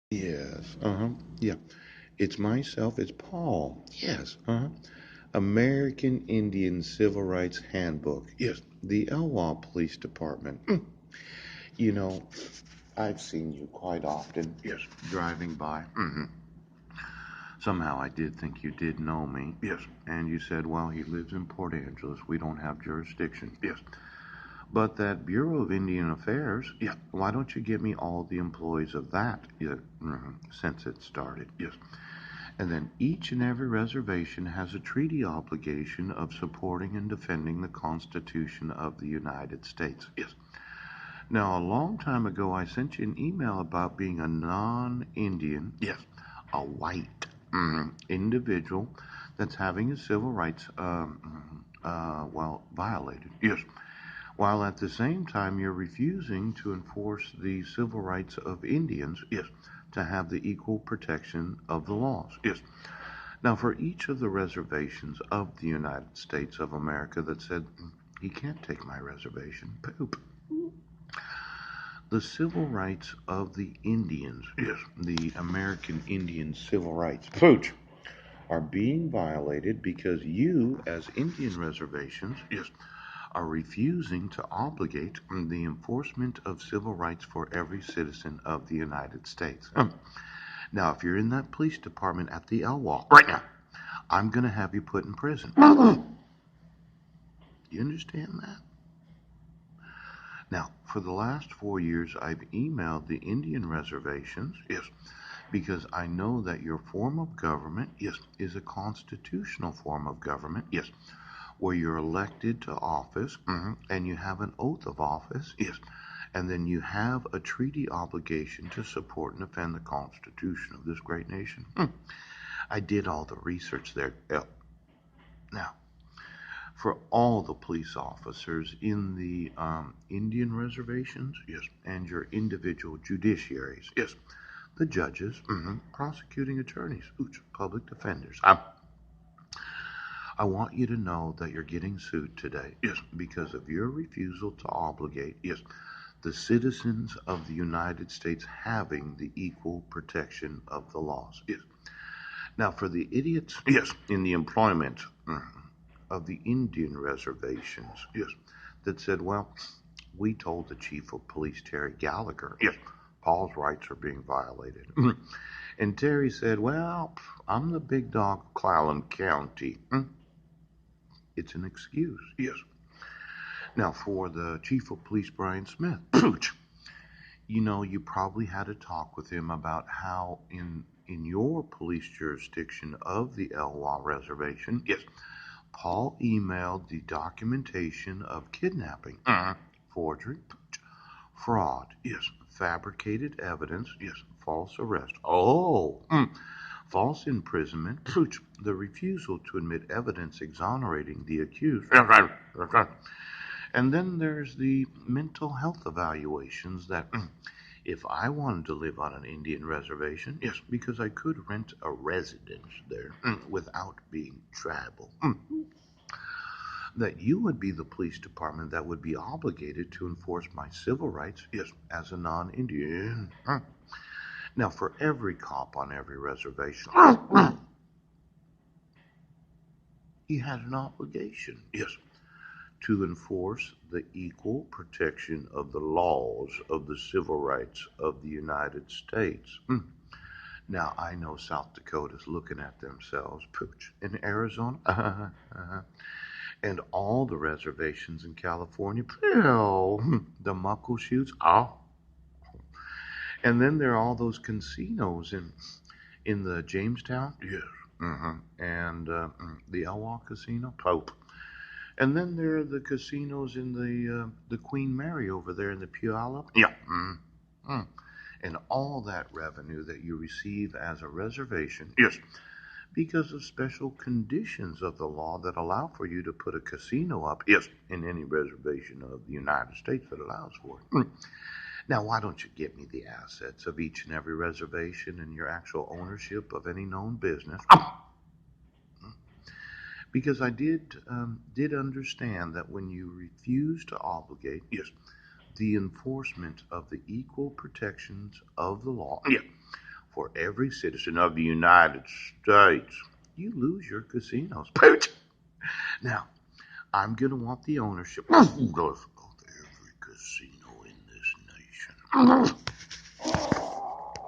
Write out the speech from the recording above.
Yes. Uh-huh. Yeah. It's myself. It's Paul. Yes. Uh-huh. American Indian Civil Rights Handbook. Yes. The Elwha Police Department. You know, I've seen you quite often. Yes. Driving by. Somehow I did think you did know me. Yes. And you said, well, he lives in Port Angeles. We don't have jurisdiction. Yes. But that Bureau of Indian Affairs, yeah, why don't you give me all the employees of that, yeah, since it started? Yes. And then each and every reservation has a treaty obligation of supporting and defending the Constitution of the United States. Yes. Now, a long time ago, I sent you an email about being a non Indian, yes, a white individual that's having his civil rights, violated. Yes. While at the same time, you're refusing to enforce the civil rights of Indians, yes, to have the equal protection of the laws. Yes. Now, for each of the reservations of the United States of America that said, he can't take my reservation, poop. The civil rights of the Indians, yes, the American Indian civil rights, pooch, are being violated because you, as Indian reservations, yes, are refusing to obligate the enforcement of civil rights for every citizen of the United States. Now, if you're in that police department at the Elwha right now, I'm going to have you put in prison. You understand that? Now, for the last 4 years, I've emailed the Indian reservations, yes, because I know that your form of government, yes, is a constitutional form of government, yes, where you're elected to office and you have an oath of office, yes, and then you have a treaty obligation to support and defend the Constitution of this great nation. I did all the research there. Now, for all the police officers in the Indian reservations, yes, and your individual judiciaries, yes, the judges, prosecuting attorneys, public defenders. I want you to know that you're getting sued today, yes, because of your refusal to obligate, yes, the citizens of the United States having the equal protection of the laws. Yes. Now, for the idiots, yes, in the employment of the Indian reservations, yes, that said, well, we told the chief of police, Terry Gallagher, yes, Paul's rights are being violated. And Terry said, well, I'm the big dog of Clallam County. It's an excuse, yes. Now, for the chief of police, Brian Smith, you probably had a talk with him about how in your police jurisdiction of the Elwha reservation, yes, Paul emailed the documentation of kidnapping, forgery, fraud, yes, fabricated evidence, yes, false arrest, false imprisonment, the refusal to admit evidence exonerating the accused. And then there's the mental health evaluations that if I wanted to live on an Indian reservation, yes, because I could rent a residence there without being tribal, that you would be the police department that would be obligated to enforce my civil rights, yes, as a non Indian. Now, for every cop on every reservation, he has an obligation, yes, to enforce the equal protection of the laws of the civil rights of the United States. Now, I know South Dakota's looking at themselves, pooch, in Arizona, and all the reservations in California, the Muckleshoots, and then there are all those casinos in the Jamestown, yes, and the Elwha Casino, Pope. And then there are the casinos in the Queen Mary over there in the Puyallup. Yeah. And all that revenue that you receive as a reservation. Yes. Because of special conditions of the law that allow for you to put a casino up. Yes. In any reservation of the United States that allows for it. Now, why don't you get me the assets of each and every reservation and your actual ownership of any known business? Because I did understand that when you refuse to obligate, yes, the enforcement of the equal protections of the law, yeah, for every citizen of the United States, you lose your casinos. Now, I'm going to want the ownership of every casino in this nation.